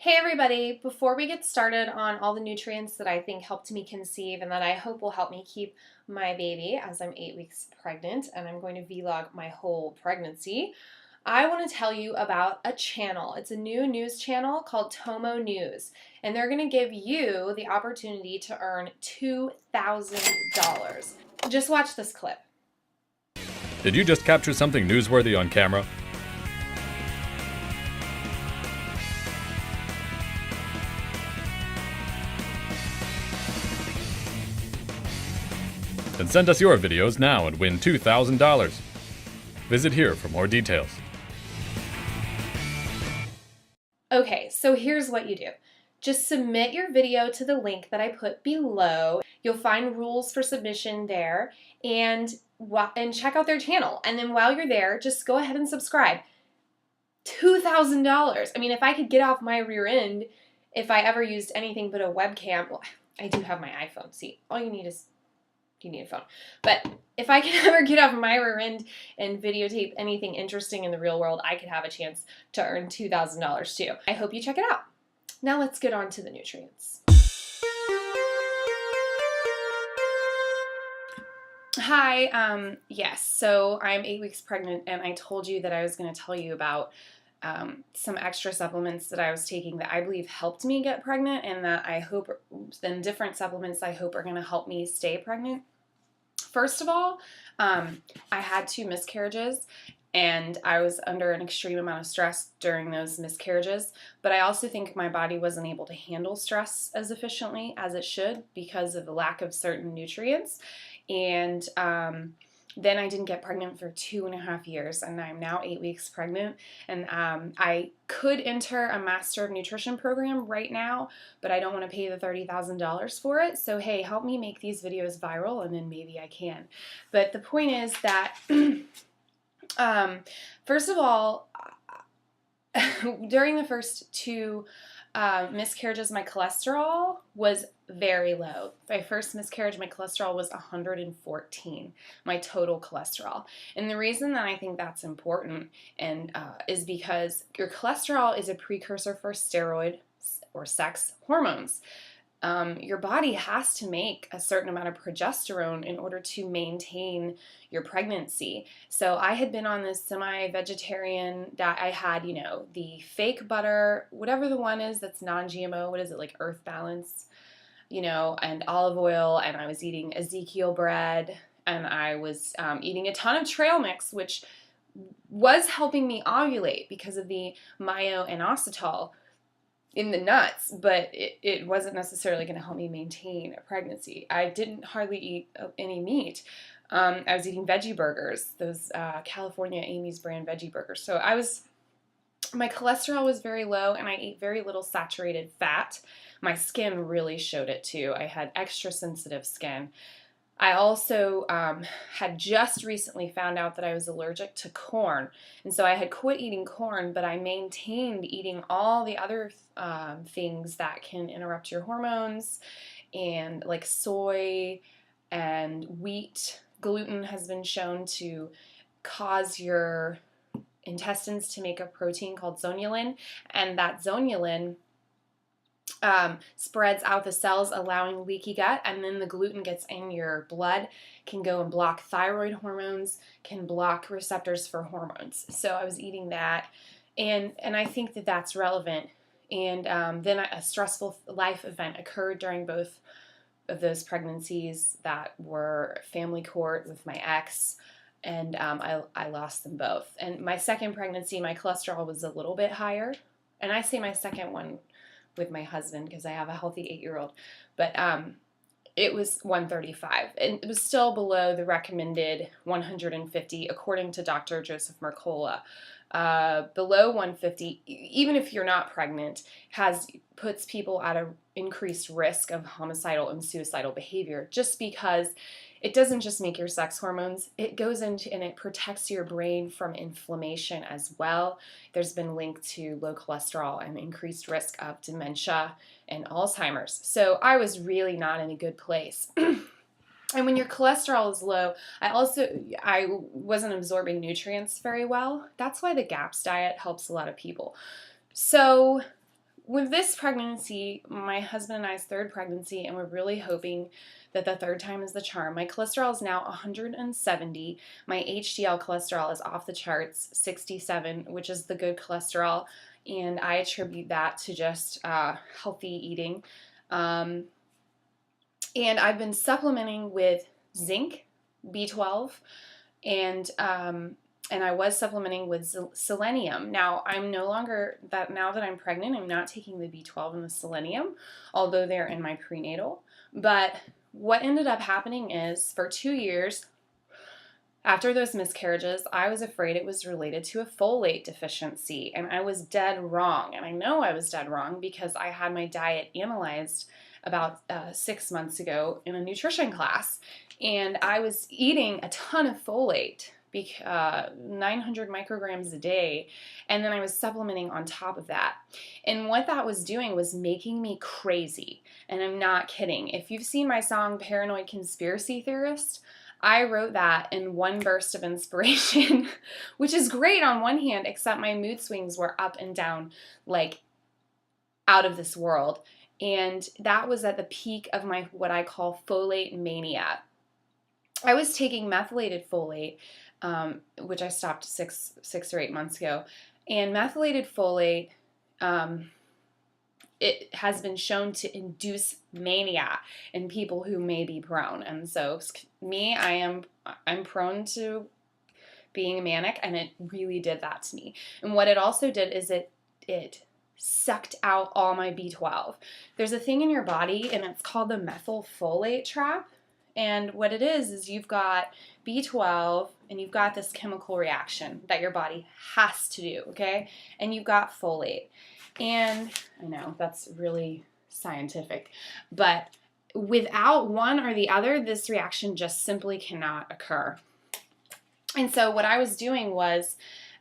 Hey everybody, before we get started on all the nutrients that I think helped me conceive and that I hope will help me keep my baby as I'm 8 weeks pregnant and I'm going to vlog my whole pregnancy, I want to tell you about a channel. It's a new news channel called Tomo News, and they're going to give you the opportunity to earn $2,000. Just watch this clip. Did you just capture something newsworthy on camera? Then send us your videos now and win $2,000. Visit here for more details. Okay, so here's what you do. Just submit your video to the link that I put below. You'll find rules for submission there and check out their channel. And then while you're there, just go ahead and subscribe. $2,000. I mean, if I could get off my rear end, if I ever used anything but a webcam, well, I do have my iPhone. See, all you need is you need a phone. But if I could ever get off my rear end and videotape anything interesting in the real world, I could have a chance to earn $2,000 too. I hope you check it out. Now let's get on to the nutrients. Hi, yes, so I'm 8 weeks pregnant and I told you that I was going to tell you about some extra supplements that I was taking that I believe helped me get pregnant and that I hope, then different supplements I hope are going to help me stay pregnant. First of all, I had 2 miscarriages and I was under an extreme amount of stress during those miscarriages, but I also think my body wasn't able to handle stress as efficiently as it should because of the lack of certain nutrients. And then I didn't get pregnant for 2.5 years, and I'm now 8 weeks pregnant. And I could enter a Master of Nutrition program right now, but I don't want to pay the $30,000 for it. So hey, help me make these videos viral, and then maybe I can. But the point is that, first of all, during the first 2 miscarriages, my cholesterol was very low. My first miscarriage, my cholesterol was 114, my total cholesterol. And the reason that I think that's important is because your cholesterol is a precursor for steroid or sex hormones. Your body has to make a certain amount of progesterone in order to maintain your pregnancy. So I had been on this semi-vegetarian diet. I had, the fake butter, whatever the one is that's non-GMO, what is it, like Earth Balance, and olive oil, and I was eating Ezekiel bread, and I was eating a ton of trail mix, which was helping me ovulate because of the myo-inositol in the nuts, but it wasn't necessarily going to help me maintain a pregnancy. I didn't hardly eat any meat. I was eating veggie burgers, those California Amy's brand veggie burgers. So my cholesterol was very low and I ate very little saturated fat. My skin really showed it too. I had extra sensitive skin. I also had just recently found out that I was allergic to corn, and so I had quit eating corn, but I maintained eating all the other things that can interrupt your hormones, and like soy and wheat. Gluten has been shown to cause your intestines to make a protein called zonulin, and that zonulin spreads out the cells, allowing leaky gut, and then the gluten gets in your blood, can go and block thyroid hormones, can block receptors for hormones. So I was eating that, and I think that that's relevant. And then a stressful life event occurred during both of those pregnancies that were family court with my ex, and I lost them both. And my second pregnancy, my cholesterol was a little bit higher, and I say my second one with my husband because I have a healthy 8-year-old, but it was 135, and it was still below the recommended 150 according to Dr. Joseph Mercola. Below 150, even if you're not pregnant, puts people at an increased risk of homicidal and suicidal behavior, just because it doesn't just make your sex hormones, it goes into and it protects your brain from inflammation as well. There's been linked to low cholesterol and increased risk of dementia and Alzheimer's. So I was really not in a good place. And when your cholesterol is low, I wasn't absorbing nutrients very well. That's why the GAPS diet helps a lot of people. So with this pregnancy, my husband and I's third pregnancy, and we're really hoping that the third time is the charm. My cholesterol is now 170. My HDL cholesterol is off the charts, 67, which is the good cholesterol, and I attribute that to just healthy eating. And I've been supplementing with zinc, B12, and I was supplementing with selenium. Now, I'm no longer, now that I'm pregnant, I'm not taking the B12 and the selenium, although they're in my prenatal. But what ended up happening is, for 2 years after those miscarriages, I was afraid it was related to a folate deficiency, and I was dead wrong. And I know I was dead wrong because I had my diet analyzed about 6 months ago in a nutrition class, and I was eating a ton of folate, 900 micrograms a day, and then I was supplementing on top of that. And what that was doing was making me crazy, and I'm not kidding. If you've seen my song Paranoid Conspiracy Theorist, I wrote that in one burst of inspiration, which is great on one hand, except my mood swings were up and down, like out of this world. And that was at the peak of my, what I call folate mania. I was taking methylated folate, which I stopped six or 8 months ago. And methylated folate, it has been shown to induce mania in people who may be prone. And so me, I'm prone to being manic, and it really did that to me. And what it also did is it sucked out all my B12. There's a thing in your body, and it's called the methyl-folate trap. And what it is you've got B12, and you've got this chemical reaction that your body has to do, okay? And you've got folate. And I know that's really scientific, but without one or the other, this reaction just simply cannot occur. And so what I was doing was,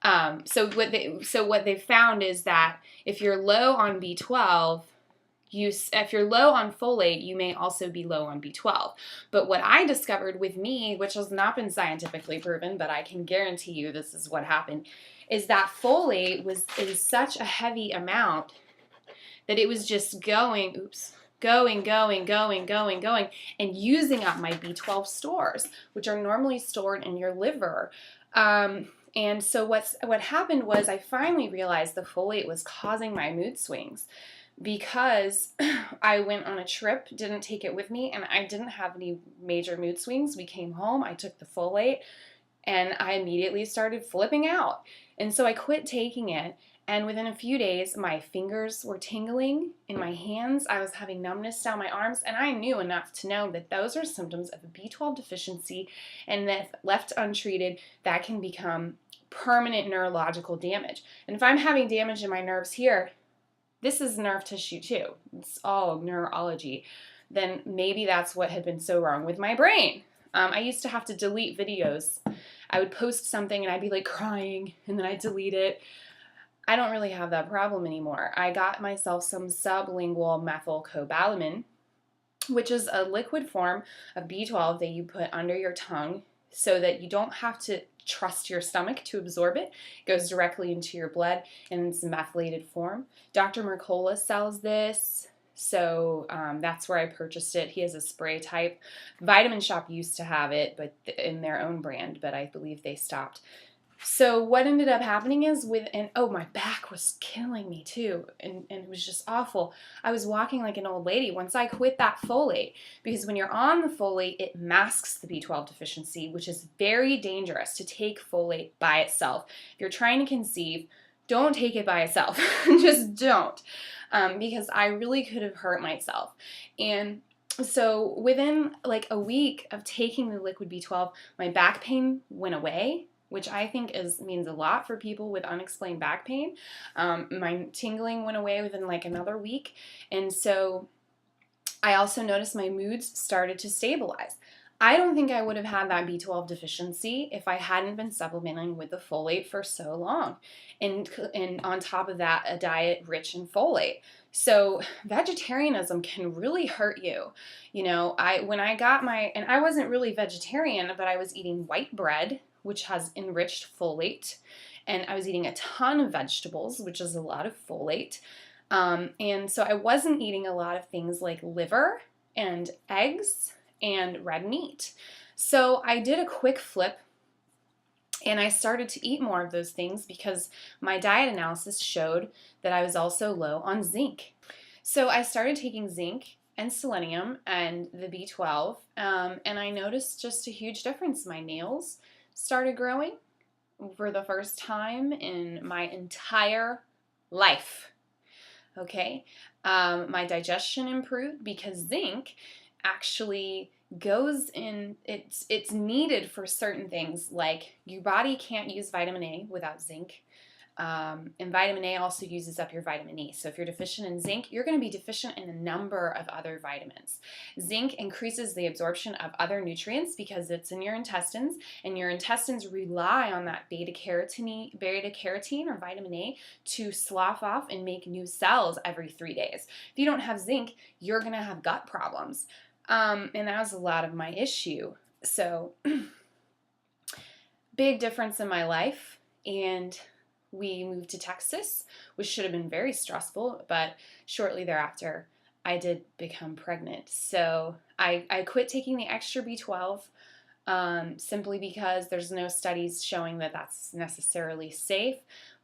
what they found is that if you're low on B12, if you're low on folate, you may also be low on B12. But what I discovered with me, which has not been scientifically proven, but I can guarantee you this is what happened, is that folate was in such a heavy amount that it was just going, and using up my B12 stores, which are normally stored in your liver. And so what happened was I finally realized the folate was causing my mood swings, because I went on a trip, didn't take it with me, and I didn't have any major mood swings. We came home, I took the folate, and I immediately started flipping out. And so I quit taking it, and within a few days, my fingers were tingling in my hands. I was having numbness down my arms, and I knew enough to know that those are symptoms of a B12 deficiency, and that if left untreated, that can become permanent neurological damage. And if I'm having damage in my nerves here, this is nerve tissue too, it's all neurology, then maybe that's what had been so wrong with my brain. I used to have to delete videos. I would post something and I'd be like crying, and then I'd delete it. I don't really have that problem anymore. I got myself some sublingual methylcobalamin, which is a liquid form of B12 that you put under your tongue so that you don't have to trust your stomach to absorb it. It goes directly into your blood in its methylated form. Dr. Mercola sells this, so that's where I purchased it. He has a spray type. Vitamin Shop used to have it, but in their own brand, but I believe they stopped. So what ended up happening is my back was killing me too, and it was just awful. I was walking like an old lady once I quit that folate, because when you're on the folate, it masks the B12 deficiency, which is very dangerous to take folate by itself. If you're trying to conceive, don't take it by itself. Just don't, because I really could have hurt myself. And so within like a week of taking the liquid B12, my back pain went away, which I think means a lot for people with unexplained back pain. My tingling went away within like another week. And so I also noticed my moods started to stabilize. I don't think I would have had that B12 deficiency if I hadn't been supplementing with the folate for so long. And on top of that, a diet rich in folate. So vegetarianism can really hurt you. You know, when I got and I wasn't really vegetarian, but I was eating white bread, which has enriched folate, and I was eating a ton of vegetables, which is a lot of folate. And so I wasn't eating a lot of things like liver and eggs and red meat. So I did a quick flip and I started to eat more of those things because my diet analysis showed that I was also low on zinc. So I started taking zinc and selenium and the B12, and I noticed just a huge difference. My nails started growing for the first time in my entire life. Okay, my digestion improved because zinc actually goes in, it's needed for certain things, like your body can't use vitamin A without zinc. And vitamin A also uses up your vitamin E. So if you're deficient in zinc, you're going to be deficient in a number of other vitamins. Zinc increases the absorption of other nutrients because it's in your intestines, and your intestines rely on that beta carotene or vitamin A to slough off and make new cells every 3 days. If you don't have zinc, you're going to have gut problems. And that was a lot of my issue. So big difference in my life, and we moved to Texas, which should have been very stressful, but shortly thereafter, I did become pregnant. So I quit taking the extra B12 simply because there's no studies showing that that's necessarily safe,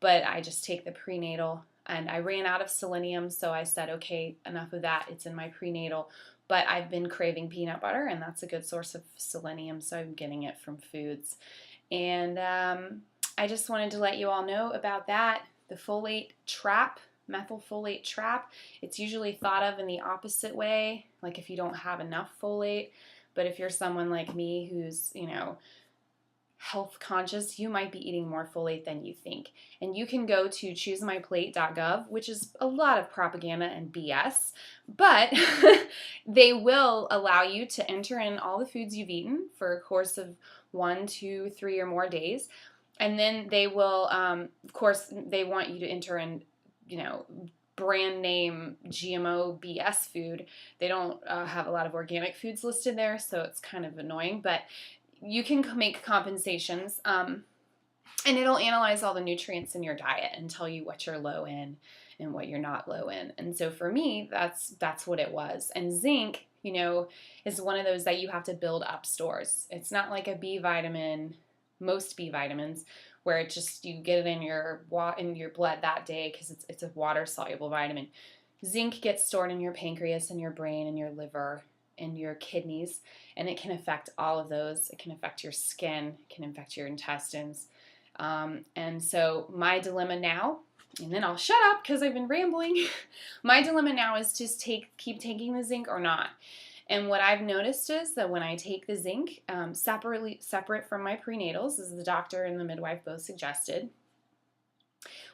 but I just take the prenatal, and I ran out of selenium, so I said, okay, enough of that, it's in my prenatal. But I've been craving peanut butter, and that's a good source of selenium, so I'm getting it from foods. And I just wanted to let you all know about that. The folate trap, methyl-folate trap, it's usually thought of in the opposite way, like if you don't have enough folate. But if you're someone like me who's, health conscious, you might be eating more folate than you think. And you can go to choosemyplate.gov, which is a lot of propaganda and BS, but they will allow you to enter in all the foods you've eaten for a course of 1, 2, 3 or more days. And then they will, of course, they want you to enter in, brand name GMO BS food. They don't have a lot of organic foods listed there, so it's kind of annoying, but you can make compensations, and it'll analyze all the nutrients in your diet and tell you what you're low in and what you're not low in. And so for me, that's what it was. And zinc, is one of those that you have to build up stores. It's not like a B vitamin, most B vitamins, where it just, you get it in your blood that day because it's a water soluble vitamin. Zinc gets stored in your pancreas and your brain and your liver and your kidneys, and it can affect all of those. It can affect your skin, it can affect your intestines. And so my dilemma now, and then I'll shut up because I've been rambling. My dilemma now is just keep taking the zinc or not. And what I've noticed is that when I take the zinc separate from my prenatals, as the doctor and the midwife both suggested,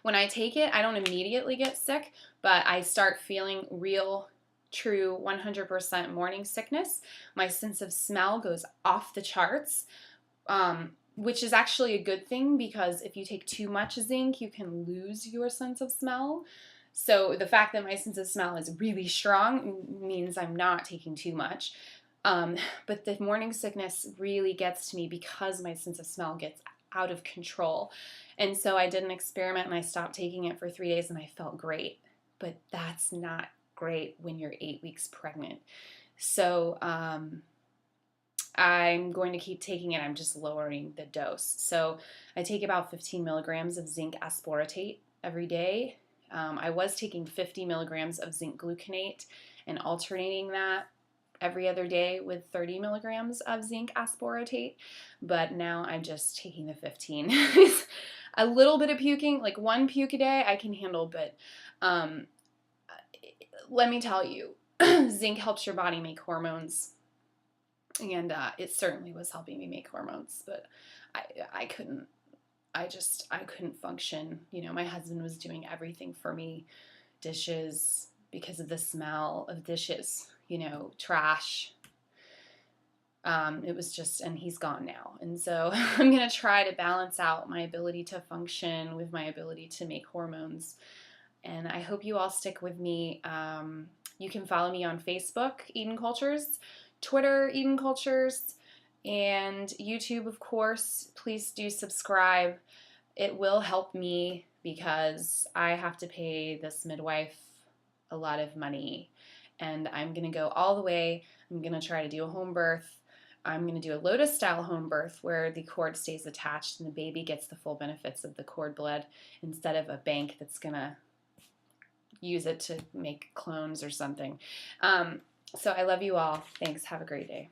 when I take it, I don't immediately get sick, but I start feeling real, true 100% morning sickness. My sense of smell goes off the charts, which is actually a good thing because if you take too much zinc, you can lose your sense of smell. So the fact that my sense of smell is really strong means I'm not taking too much. But the morning sickness really gets to me because my sense of smell gets out of control. And so I did an experiment and I stopped taking it for 3 days and I felt great. But that's not great when you're 8 weeks pregnant. So I'm going to keep taking it. I'm just lowering the dose. So I take about 15 milligrams of zinc aspartate every day. I was taking 50 milligrams of zinc gluconate and alternating that every other day with 30 milligrams of zinc aspartate, but now I'm just taking the 15. A little bit of puking, like 1 puke a day, I can handle, but let me tell you, zinc helps your body make hormones, and it certainly was helping me make hormones, but I couldn't function. My husband was doing everything for me, dishes, because of the smell of dishes, trash. It was just, and he's gone now. And so I'm going to try to balance out my ability to function with my ability to make hormones. And I hope you all stick with me. You can follow me on Facebook, Eden Cultures, Twitter, Eden Cultures, and YouTube, of course. Please do subscribe. It will help me because I have to pay this midwife a lot of money. And I'm going to go all the way. I'm going to try to do a home birth. I'm going to do a Lotus style home birth where the cord stays attached and the baby gets the full benefits of the cord blood instead of a bank that's going to use it to make clones or something. So I love you all. Thanks. Have a great day.